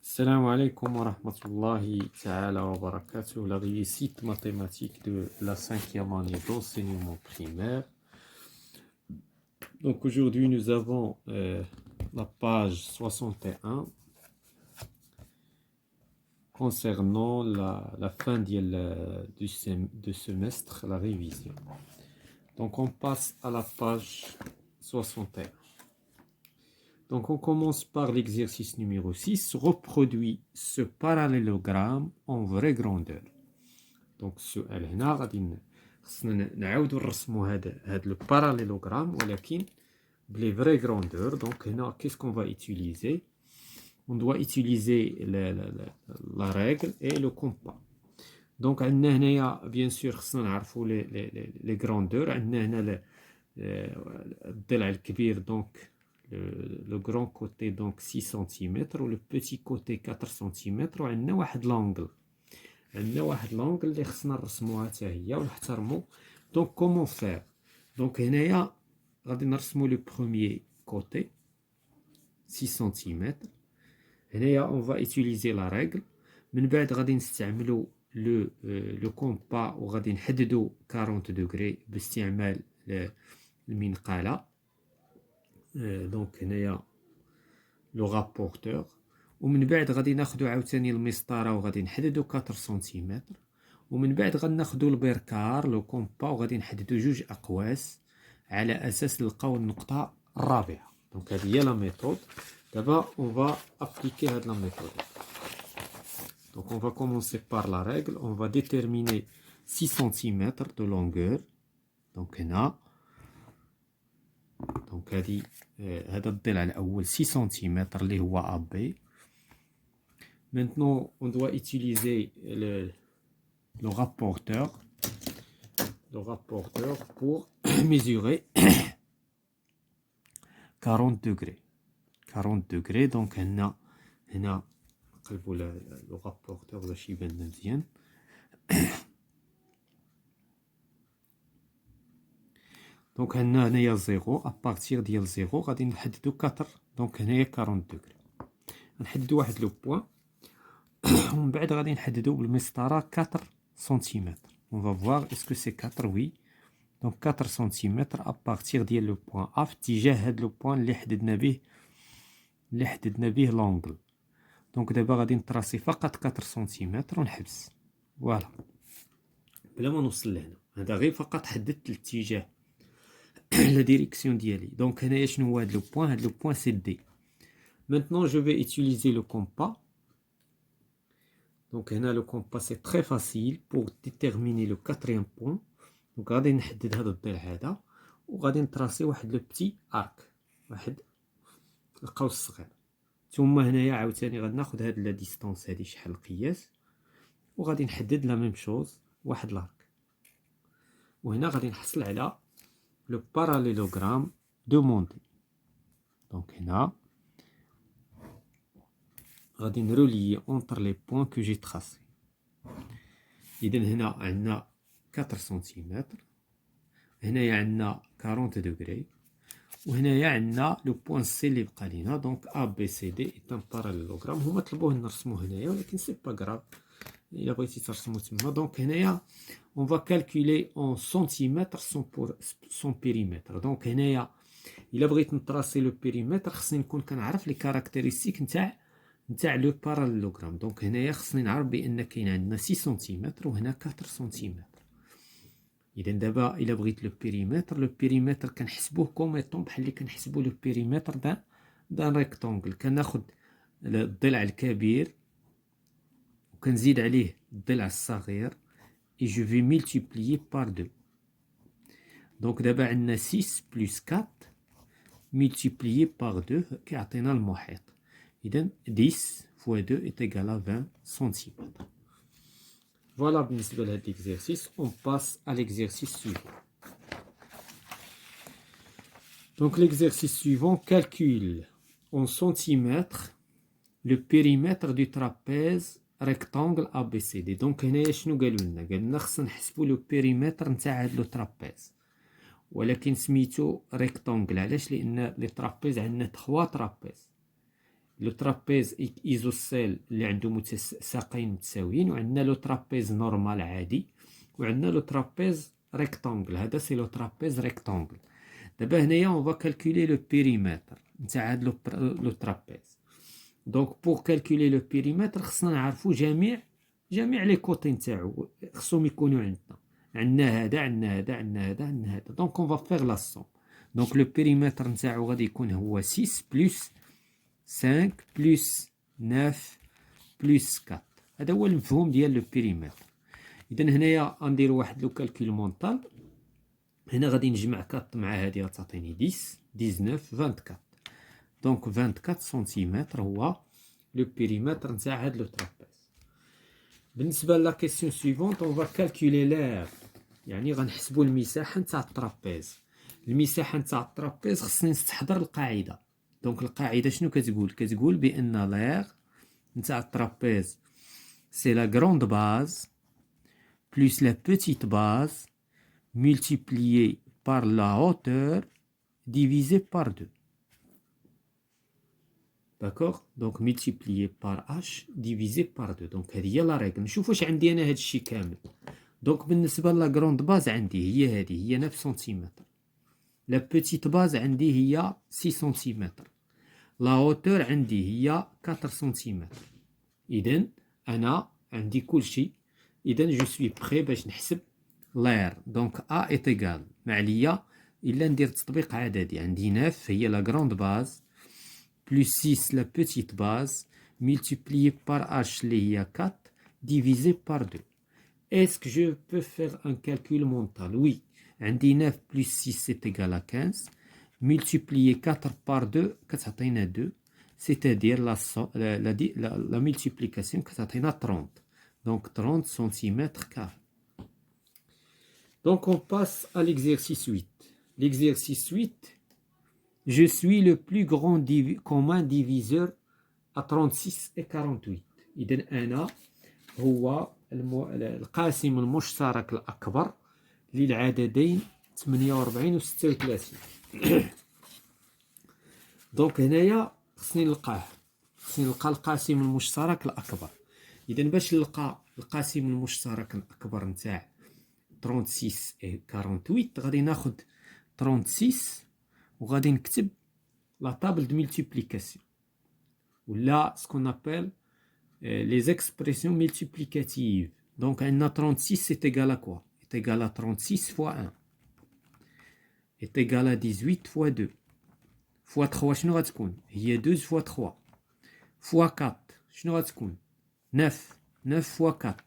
Salam alaikum wa rahmatullahi ta'ala wa barakatuh, la réussite mathématique de la 5e année d'enseignement primaire. Donc aujourd'hui nous avons la page 61 concernant la fin du semestre, la révision. Donc on passe à la page 61. Donc on commence par l'exercice numéro 6, reproduit ce parallélogramme en vraie grandeur. Donc السؤال هنا غادي خصنا نعاودو نرسمو هاد لو parallélogramme ولكن بلي vraie grandeur. Donc هنا qu'est-ce qu'on va utiliser? On doit utiliser la règle et le compas. Donc عندنا هنايا bien sûr خصنا نعرفو les grandeurs. عندنا هنا الضلع الكبير donc le grand côté donc 6 cm ou le petit côté 4 cm وعندنا واحد l'angle. عندنا واحد l'angle اللي خصنا نرسموها حتى هي ونحترمو. donc comment faire? donc هنايا غادي نرسمو le premier côté 6 cm. هنايا on va utiliser la règle. من بعد غادي نستعملو le compas وغادي نحددو 40 degrés باستعمال المنقالة. دونك هنايا لو رابورتور. ومن بعد غادي ناخدو عاوتاني المسطره وغادي نحددو 4 سنتيمتر. ومن بعد غناخدو البركار لو كومبا وغادي نحددو جوج اقواس على اساس نلقاو النقطه الرابعه. دونك هذه هي لا ميثود. دابا اون فا ابليكي هاد لا ميثود. دونك اون فا كومونسي بار لا رègle. اون فا ديتيرميني 6 سنتيمتر دو لونغور. دونك هنا دونك هذا الضلع الاول 6 سنتيمتر اللي هو ا بي. maintenant on doit utiliser le rapporteur pour mesurer 40 degrés. 40 degrés. donc هنا نقلبوا le rapporteur باش يبان لنا مزيان. دونك هنايا زيرو. ابارتير ديال زيرو غادي نحددو 4. دونك هنايا 40 دوغري. نحددو واحد لو بوين ومن بعد غادي نحددو بالمسطره 4 سنتيمتر. اون فا فوار اسكو سي 4. وي. دونك 4 سنتيمتر ابارتير ديال لو بوين ا في اتجاه هاد لو بوين اللي حددنا به لونغل. دونك دابا غادي نطراسي فقط 4 سنتيمتر ونحبس. فوالا بلا ما نوصل لهنا. هذا غير فقط حددت الاتجاه la direction ديالي. donc هنايا شنو هو هاد لو بوين؟ هاد لو بوين سي دي. maintenant je vais utiliser le compas. donc هنا le compas c'est très facile pour déterminer le quatrième point. donc غادي نحدد هذا الضلع هذا وغادي نطراسي واحد لو بتي ارك، واحد القوس صغير. ثم هنايا عاوتاني غادي ناخذ هاد لا ديستانس هادي شحال القياس وغادي نحدد لا ميم شوز واحد لارك. وهنا غادي نحصل على le parallélogramme demandé. donc هنا غادي نرولي entre les points que j'ai tracés. إذن هنا عندنا 4 سنتيمتر، هنايا عندنا 40 دوغري، وهنايا عندنا لو بوين سي اللي بقى لينا. دونك ا بي سي دي ايت ان باراليلوغرام. هما طلبوه نرسموه هنايا ولكن سي با غراف الا بغيتي ترسمو تما. دونك هنايا on va calculer en centimètres son périmètre. donc هنايا الا بغيت نطراسي لو بيريمتر خصني نكون كنعرف لي كاركتيرستيك نتاع لو باراليلوغرام. دونك هنايا خصني نعرف بان كاين عندنا 6 سنتيمتر وهنا 4 سنتيمتر. اذا دابا الا بغيت لو بيريمتر كنحسبوه كوميطون بحال اللي كنحسبوا لو بيريمتر دان ريكتونغل. كناخذ الضلع الكبير وكنزيد عليه الضلع الصغير et je vais multiplier par 2. donc دابا عندنا 6 plus 4 multiplié par 2 كيعطينا المحيط. إذن 10 fois 2 est égal à 20 cm. voilà بالنسبة لهاد l'exercice. on passe à l'exercice suivant. donc l'exercice suivant calcule en centimètres le périmètre du trapèze rectangle ABCD. donc هنايا شنو قالوا لنا خصنا نحسبوا لو بيريمتر نتاع هاد لو ترابيز، ولكن سميتو ريكتونغل. علاش؟ لان لي ترابيز عندنا 3 ترابيز. لو ترابيز ايزوسيل اللي عنده ساقين متساويين، وعندنا لو ترابيز نورمال عادي، وعندنا لو ترابيز ريكتونغل. هذا سي لو ترابيز ريكتونغل. دابا هنايا اون فا كالكولي لو بيريمتر نتاع هاد لو ترابيز. دونك بور كالكولي لو بيريمتر خصنا نعرفو جميع لي كوتي نتاعو، خصهم يكونوا عندنا. عندنا هذا، عندنا هذا، عندنا هذا، عندنا هذا. دونك اون فا فيغ لا سوم. دونك لو بيريمتر نتاعو غادي يكون هو 6 بلس 5 بلس 9 بلس 4. هذا هو المفهوم ديال لو بيريمتر. اذا هنايا غندير واحد لو كالكول مونطال. هنا غادي نجمع 4 مع هذه غتعطيني 10 19 24. دونك 24 سنتيمتر هو لو بيريمتر نتاع هاد لو ترابيز. بالنسبه لا كيسيون سويفونت اون فا كالكولي لير، يعني غنحسبوا المساحه نتاع الترابيز. المساحه نتاع الترابيز خصني نستحضر القاعده. دونك القاعده شنو كتقول؟ كتقول بان لير نتاع الترابيز سي لا غروند باز بلس لا بوتيت باز multiplié par la hauteur divisé par 2. D'accord? Donc multiplié par h divisé par 2. Donc هذه هي لا ريغل. نشوف واش عندي انا هذا الشيء كامل. دونك بالنسبه لا غروند باز عندي هي هذه، هي 9 سنتيمتر. لا بوتيت باز عندي هي 6 سنتيمتر. لا هوتور عندي هي 4 سنتيمتر. اذا انا عندي كل شيء. اذا جو سوي بري باش نحسب لير. دونك ا ايت ايغال ما عليا الا ندير تطبيق عددي. عندي 9 هي لا غروند باز بلس 6 لا بوتيت باز multiplié par h اللي هي 4 divisé par 2. Est-ce que je peux faire un calcul mental? Oui. عندي 9 plus 6 c'est égal à 15 multiplié 4 par 2 كتعطينا 2, c'est-à-dire la multiplication كتعطينا 30. Donc 30 cm². Donc on passe à l'exercice 8. L'exercice 8, je suis le plus grand commun diviseur à 36 et 48. إذن أنا هو القاسم المشترك الأكبر للعددين 48 و 36. دونك هنايا خصني نلقى القاسم المشترك الأكبر. إذا باش نلقى القاسم المشترك الأكبر نتاع 36 و 48 غادي ناخد 36 وغادي نكتب لا طابل دو ملتيبليكاسيون ولا سكون ابل les expressions multiplicatives. Donc, on a 36, c'est égal à quoi? C'est égal à 36 fois 1. C'est égal à 18 fois 2. Fois 3, شنو غتكون؟ هي 12 fois 3. Fois 4, شنو غتكون؟ 9. 9 fois 4.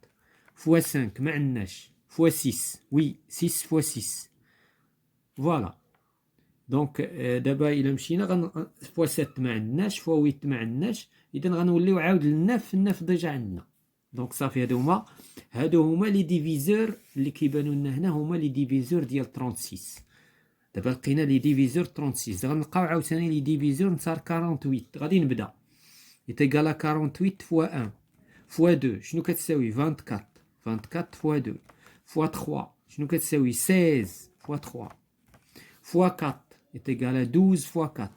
Fois 5, ما عندناش. Fois 6. Oui, 6 fois 6. Voilà. دونك دابا الا مشينا فوا 7 ما عندناش، فوا 8 ما عندناش، اذا غنوليو عاود النف ديجا عندنا. دونك صافي هادو هما لي ديفيزور اللي كيبانوا لنا هنا، هما لي ديفيزور ديال 36. دابا لقينا لي ديفيزور 36. غنلقاو عاوتاني لي ديفيزور نتاع 48. غادي نبدا يتيغالا 48 فوا 1 فوا 2 شنو كتساوي 24. 24 فوا 2 فوا 3 شنو كتساوي 16 فوا 3 فوا 4 est égal à 12 fois 4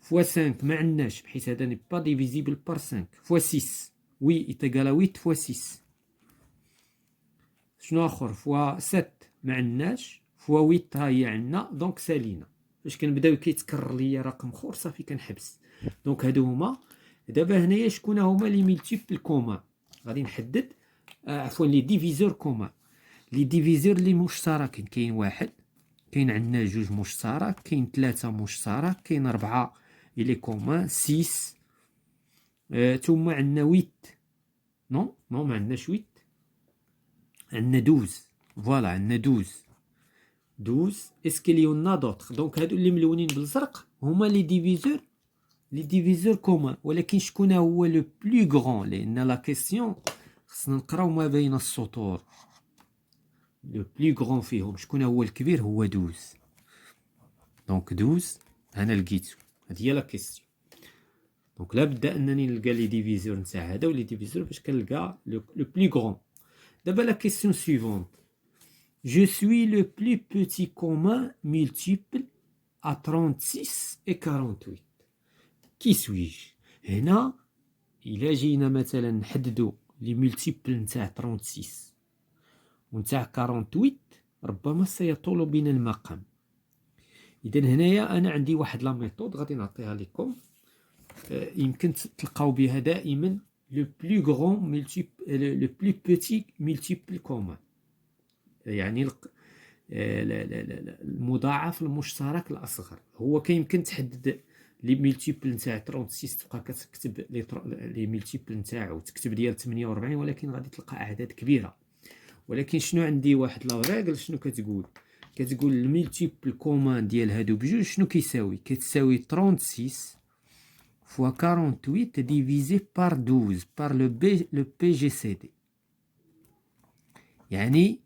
fois 5 ما عندناش بحيث هذا n'est pas divisible par 5 fois 6 oui est égal à 8 fois 6 شنو اخر fois 7 ما عندناش fois 8 ها هي عندنا دونك سالينا. فاش كنبداو كيتكرر ليا رقم اخر صافي كنحبس. دونك هادو هما. دابا هنايا شكون هما لي ملتيبل كومان؟ غادي نحدد عفوا لي ديفيزور كومان. لي ديفيزور اللي مشتركين كاين واحد، كاين عندنا جوج مشترك، كاين 3 مشترك، كاين 4 إلي كومان 6 ثم عندنا 8 نو ما عندناش 8 عندنا 12 فوالا عندنا 12 اسكو لي يونا دوطخ. دونك هادو اللي ملونين بالزرق هما لي ديفيزور كومان. ولكن شكون هو لو بلو غران؟ لان لا كيسيون خصنا نقراو ما بين السطور. لو بلو غران فيهم شكون هو الكبير؟ هو 12. دونك 12 انا لقيتو. هادي هي لا كيسيون. دونك لابد انني نلقى لي ديفيزور نتاع هذا ولي ديفيزور باش كنلقى لو بلو غران. دابا لا كيسيون سويفونت. Je suis le plus petit commun multiple à 36 et 48. كي سويج هنا إلا جينا مثلا نحددو لي مولتيبل نتاع 36 ونتاع 48 ربما سيطول بنا المقام. إذا هنايا أنا عندي واحد لا ميثود غادي نعطيها لكم، يمكن تلقاو بها دائما لو بلو غران مولتيبل لو بلو بوتي مولتيبل كومان، يعني المضاعف المشترك الأصغر. هو كيمكن تحدد لي مولتيبل نتاع 36 تبقى كتكتب لي مولتيبل نتاعو تكتب ديال 48، ولكن غادي تلقى أعداد كبيرة. ولكن شنو عندي واحد لا ريغل شنو كتقول المولتيبل كومان ديال هادو بجوج شنو كيساوي؟ كتساوي 36 فوا 48 ديفيزي بار 12 بار لو بي جي سي دي. يعني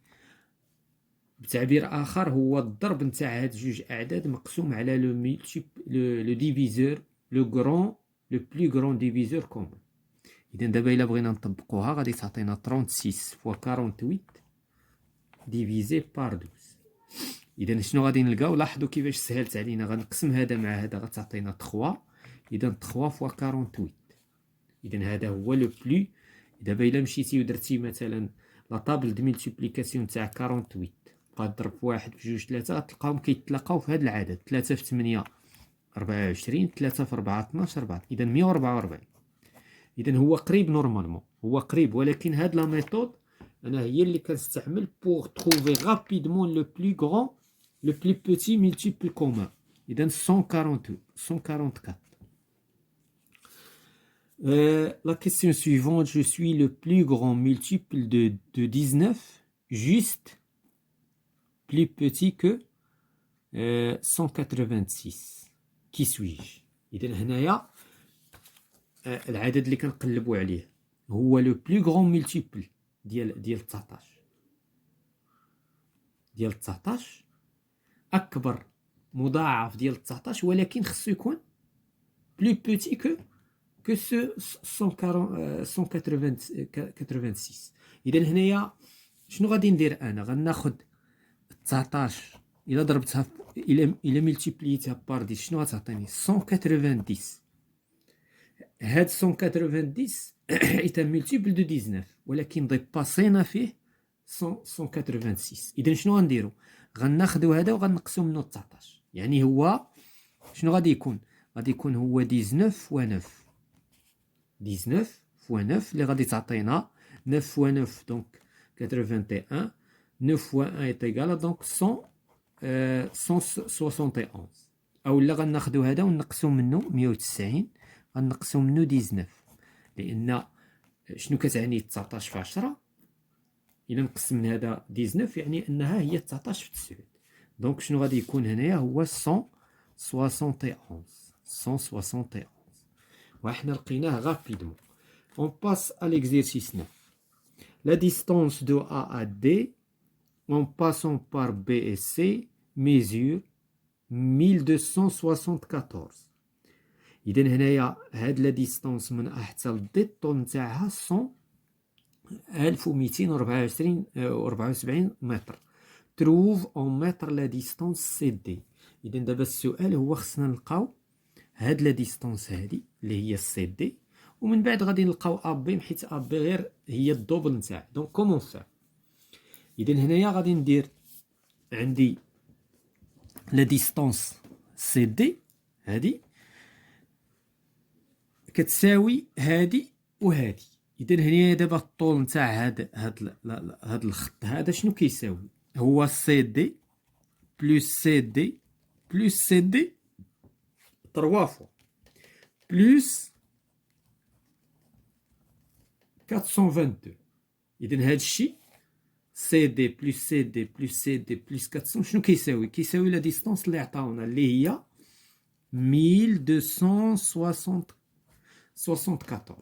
بتعبير اخر هو الضرب نتاع هاد جوج اعداد مقسوم على لو مولتيبل لو ديفيزور لو غران لو بلو غران ديفيزور كومان. اذا دابا الا بغينا نطبقوها غادي تعطينا 36 فوا 48 ديفيزي بار 12. اذا شنو غادي نلقاو؟ لاحظوا كيفاش سهلت علينا. غنقسم هذا مع هذا غتعطينا 3. اذا 3 فوا 48. اذا هذا هو لو بلو. دابا الا مشيتي ودرتي مثلا لا طابل دو ملتيبليكاسيون تاع 48 غتضرب في 1 في 2 3 غتلقاهم كيتلاقاو في هذا العدد 3 في 8 24 3 في 4 12 4 اذا 144. اذا هو قريب نورمالمون، هو قريب، ولكن هاد لا ميثود انا هي اللي كنستعمل بور تروفي رابيدمون لو بلو غران لو بلو بوتي مولتيبل كومان. اذا 144. La question suivante, je suis le plus grand multiple de 19, juste plus petit que 186. Qui suis-je? إذن هنايا العدد اللي كنقلبوا عليه هو لو بلو غران مولتيبل ديال 19. ديال 19 أكبر مضاعف ديال 19، ولكن خصو يكون بلو بوتي que ce 186. إذا هنايا شنو غادي ندير؟ أنا غناخد 19 إلا ضربتها إلا ملتيبليتها بار 10 شنو غتعطيني؟ 190. هاد 190 est un multiple de 19 ولكن ديباسينا فيه 186. إذا شنو غنديرو؟ غناخدو هذا وغنقسو منو 19. يعني هو شنو غادي يكون؟ غادي يكون هو 19 فوا 9. 19 فوا 9 اللي غادي تعطينا 9 فوا 9 دونك 81. 9 فوا 1 est égal donc 171. اولا غناخدو هذا ونقسو منه 190 غنقسو منه 19 لان شنو كتعني 19 في 10؟ الا نقسم من هذا 19 يعني انها هي 19 في 9. دونك شنو غادي يكون هنايا؟ هو 171. وحنا لقيناه rapidement. On passe à l'exercice 9. La distance de A à D en passant par B et C mesure 1274. إذا هنايا هاد لا ديستونس من A حتى ل D الطول نتاعها 1274 متر. Trouve en mètre la distance CD. إذا دابا السؤال هو خصنا نلقاو هاد لا ديستونس هادي اللي هي سي دي، ومن بعد غادي نلقاو ا بي، حيت ا بي غير هي الدوبل نتاع. دونك كومون فار؟ اذا هنايا غادي ندير عندي لا ديستونس سي دي هادي كتساوي هادي وهادي. اذا هنايا دابا الطول نتاع هاد الخط هذا شنو كيساوي؟ هو سي دي بلس سي دي بلس سي دي 3 fois plus 422. إذن هاد الشيء سي دي بلس سي دي بلس سي دي بلس 400 شنو كيساوي؟ كيساوي لا ديستونس اللي عطاونا اللي هي 1274.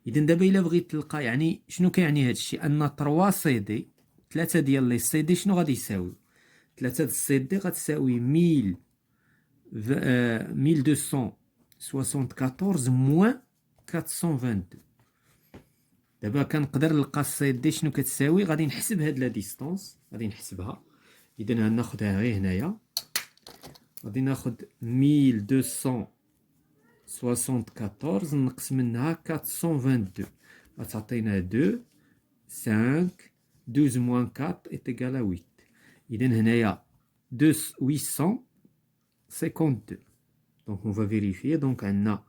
إذن دابا إلا بغيت تلقى يعني شنو كيعني هاد الشيء؟ أن 3 سي دي 3 ديال لي سي دي شنو غادي يساوي؟ 3 د سي دي غتساوي 1274 موان 422. دابا كنقدر نلقى السي دي شنو كتساوي. غادي نحسب هاد لا ديستونس، غادي نحسبها. اذا غناخدها غير هنايا، غادي ناخد 1274 74 نقص منها 422 غتعطينا 2 5 12 moins 4 est égal à 8. إذا هنايا 852. Donc on va vérifier. Donc عندنا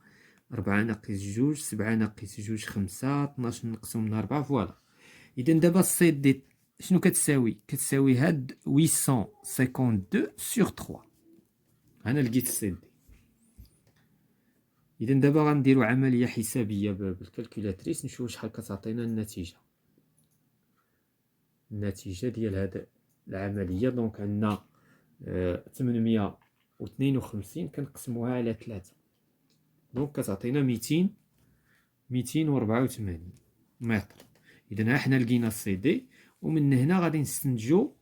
4 ناقص 2 7 ناقص 2 5 12 نقصو من 4 فوالا. إذا دابا السي دي شنو كتساوي؟ كتساوي هاد 852 sur 3. أنا لقيت السي دي. إذا دابا غنديرو عملية حسابية بالكالكولاتريس نشوفو شحال كتعطينا النتيجة. النتيجة ديال هاد العملية دونك عندنا 852 كنقسموها على 3 دونك كتعطينا 284 متر. إذا ها حنا لقينا السي دي ومن هنا غادي نستنتجو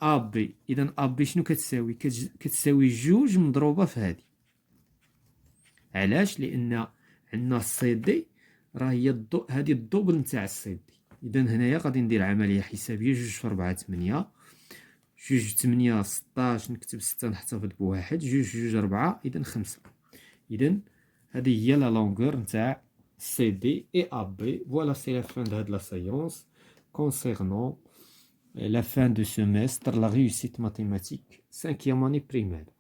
أ بي. إذا أ بي شنو كتساوي؟ كتساوي 2 مضروبة في هادي. علاش؟ لأن عندنا السي دي راه هي هادي الدوبل نتاع السي دي. إذا هنايا غادي ندير عملية حسابية 2 في 4 8 2 في 8 16 نكتب 6 نحتفظ بواحد 2 في 2 4 إذا 5. إذا هذه هي لا لونغور نتاع سي دي et AB. Voilà, c'est la fin de la séance concernant la fin de semestre, la réussite mathématique, 5e année primaire.